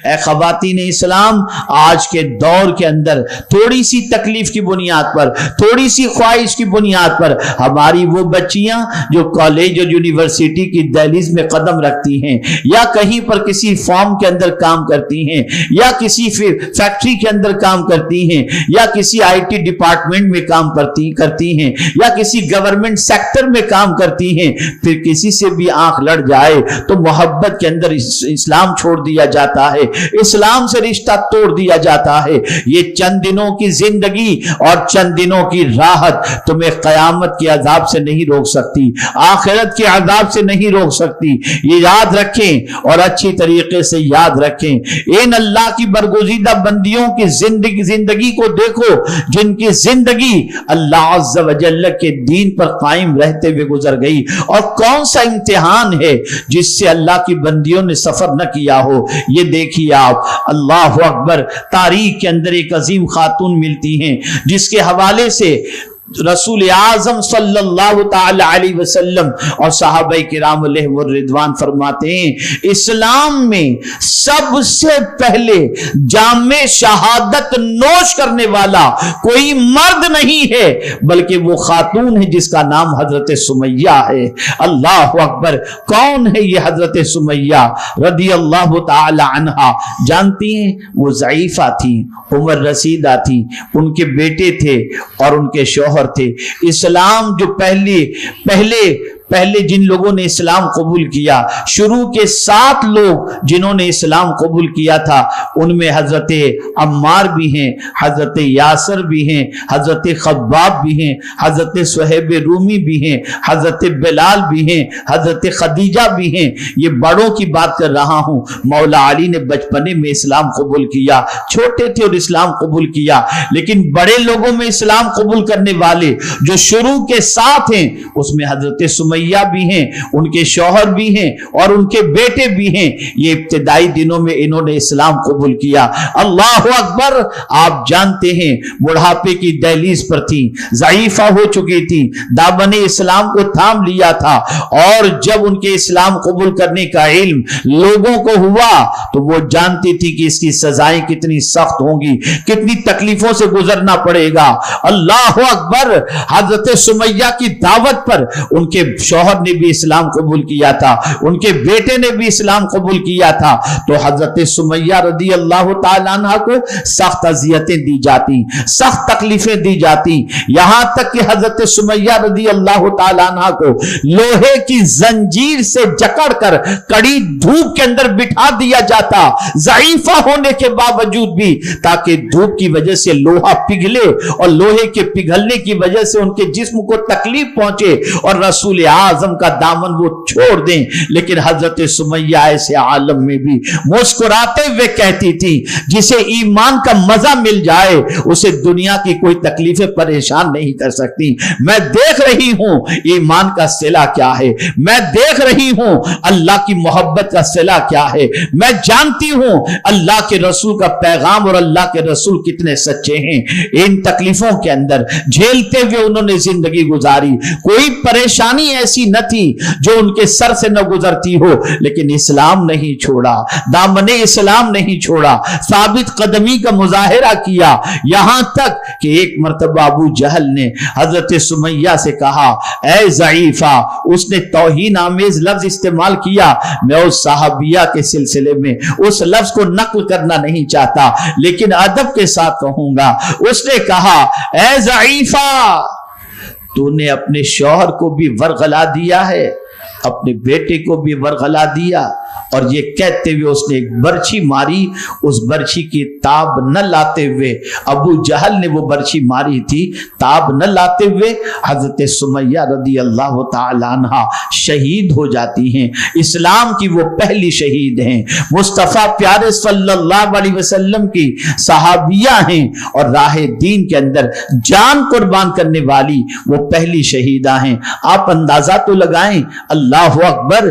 اے خواتین اسلام، آج کے دور کے اندر تھوڑی سی تکلیف کی بنیاد پر، تھوڑی سی خواہش کی بنیاد پر ہماری وہ بچیاں جو کالج اور یونیورسٹی کی دہلیز میں قدم رکھتی ہیں، یا کہیں پر کسی فارم کے اندر کام کرتی ہیں، یا کسی فیکٹری کے اندر کام کرتی ہیں، یا کسی آئی ٹی ڈپارٹمنٹ میں کام کرتی ہیں، یا کسی گورنمنٹ سیکٹر میں کام کرتی ہیں، پھر کسی سے بھی آنکھ لڑ جائے تو محبت کے اندر اسلام چھوڑ دیا جاتا ہے، اسلام سے رشتہ توڑ دیا جاتا ہے۔ یہ چند دنوں کی زندگی اور چند دنوں کی راحت تمہیں قیامت کے عذاب سے نہیں روک سکتی، آخرت کے عذاب سے نہیں روک سکتی۔ یہ یاد رکھیں اور اچھی طریقے سے یاد رکھیں۔ ان اللہ کی برگزیدہ بندیوں کی زندگی کو دیکھو جن کی زندگی اللہ عز و جل کے دین پر قائم رہتے ہوئے گزر گئی، اور کون سا امتحان ہے جس سے اللہ کی بندیوں نے سفر نہ کیا ہو۔ یہ دیکھیے آپ، اللہ اکبر، تاریخ کے اندر ایک عظیم خاتون ملتی ہیں جس کے حوالے سے رسول اعظم صلی اللہ تعالی علیہ وسلم اور صحابہ کرام علیہم الرضوان فرماتے ہیں، اسلام میں سب سے پہلے جام شہادت نوش کرنے والا کوئی مرد نہیں ہے بلکہ وہ خاتون ہے جس کا نام حضرت سمیہ ہے۔ اللہ اکبر، کون ہے یہ حضرت سمیہ رضی اللہ تعالی عنہا؟ جانتی ہیں، وہ ضعیفہ تھی، عمر رسیدہ تھی، ان کے بیٹے تھے اور ان کے شوہر تھے۔ اسلام جو پہلے جن لوگوں نے اسلام قبول کیا، شروع کے 7 لوگ جنہوں نے اسلام قبول کیا تھا، ان میں حضرت عمار بھی ہیں، حضرت یاسر بھی ہیں، حضرت خباب بھی ہیں، حضرت صہیب رومی بھی ہیں، حضرت بلال بھی ہیں، حضرت خدیجہ بھی ہیں۔ یہ بڑوں کی بات کر رہا ہوں۔ مولا علی نے بچپنے میں اسلام قبول کیا، چھوٹے تھے اور اسلام قبول کیا، لیکن بڑے لوگوں میں اسلام قبول کرنے والے جو شروع کے 7 ہیں، اس میں حضرت سمیہ بھی ہیں، ان کے شوہر بھی ہیں اور ان کے بیٹے بھی ہیں۔ یہ ابتدائی دنوں میں انہوں نے اسلام قبول کیا۔ اللہ اکبر، آپ جانتے ہیں بڑھاپے کی دہلیز پر تھی، ضعیفہ ہو چکی تھی، دامن اسلام کو تھام لیا تھا، اور جب ان کے اسلام قبول کرنے کا علم لوگوں کو ہوا تو وہ جانتی تھی کہ اس کی سزائیں کتنی سخت ہوں گی، کتنی تکلیفوں سے گزرنا پڑے گا۔ اللہ اکبر، حضرت سمیہ کی دعوت پر ان کے شوہر نے بھی اسلام قبول کیا تھا، ان کے بیٹے نے بھی اسلام قبول کیا تھا، تو حضرت سمیہ رضی اللہ تعالیٰ عنہ کو سخت اذیتیں دی جاتی، سخت تکلیفیں دی جاتی، یہاں تک کہ حضرت سمیہ رضی اللہ تعالیٰ عنہ کو لوہے کی زنجیر سے جکڑ کر کڑی دھوپ کے اندر بٹھا دیا جاتا، ضعیفہ ہونے کے باوجود بھی، تاکہ دھوپ کی وجہ سے لوہا پگھلے اور لوہے کے پگھلنے کی وجہ سے ان کے جسم کو تکلیف پہنچے اور رسول اعظم کا دامن وہ چھوڑ دیں۔ لیکن حضرت سمیہ ایسے عالم میں بھی مسکراتے ہوئے کہتی تھی، جسے ایمان کا مزہ مل جائے اسے دنیا کی کوئی تکلیفیں پریشان نہیں کر سکتی۔ میں دیکھ رہی ہوں ایمان کا صلہ کیا ہے، میں دیکھ رہی ہوں اللہ کی محبت کا صلہ کیا ہے، میں جانتی ہوں اللہ کے رسول کا پیغام اور اللہ کے رسول کتنے سچے ہیں۔ ان تکلیفوں کے اندر جھیلتے ہوئے انہوں نے زندگی گزاری، کوئی پریشانی ایسی نہ تھی جو ان کے سر سے نہ گزرتی ہو، لیکن اسلام نہیں چھوڑا، دامن اسلام نہیں چھوڑا، ثابت قدمی کا مظاہرہ کیا، یہاں تک کہ ایک مرتبہ ابو جہل نے حضرت سمیہ سے کہا، اے ضعیفہ، اس نے توہین آمیز لفظ استعمال کیا۔ میں اس صحابیہ کے سلسلے میں اس لفظ کو نقل کرنا نہیں چاہتا، لیکن ادب کے ساتھ کہوں گا۔ اس نے کہا، اے ضعیفہ، تو نے اپنے شوہر کو بھی ورغلا دیا ہے، اپنے بیٹے کو بھی ورغلا دیا، اور یہ کہتے ہوئے اس نے ایک برچھی ماری۔ اس برچھی کی تاب نہ لاتے ہوئے، ابو جہل نے وہ برچھی ماری تھی، تاب نہ لاتے ہوئے حضرت سمیہ رضی اللہ تعالی عنہ شہید ہو جاتی ہیں۔ اسلام کی وہ پہلی شہید ہیں، مصطفیٰ پیارے صلی اللہ علیہ وسلم کی صحابیہ ہیں، اور راہ دین کے اندر جان قربان کرنے والی وہ پہلی شہیدہ ہیں۔ آپ اندازہ تو لگائیں، اللہ اکبر،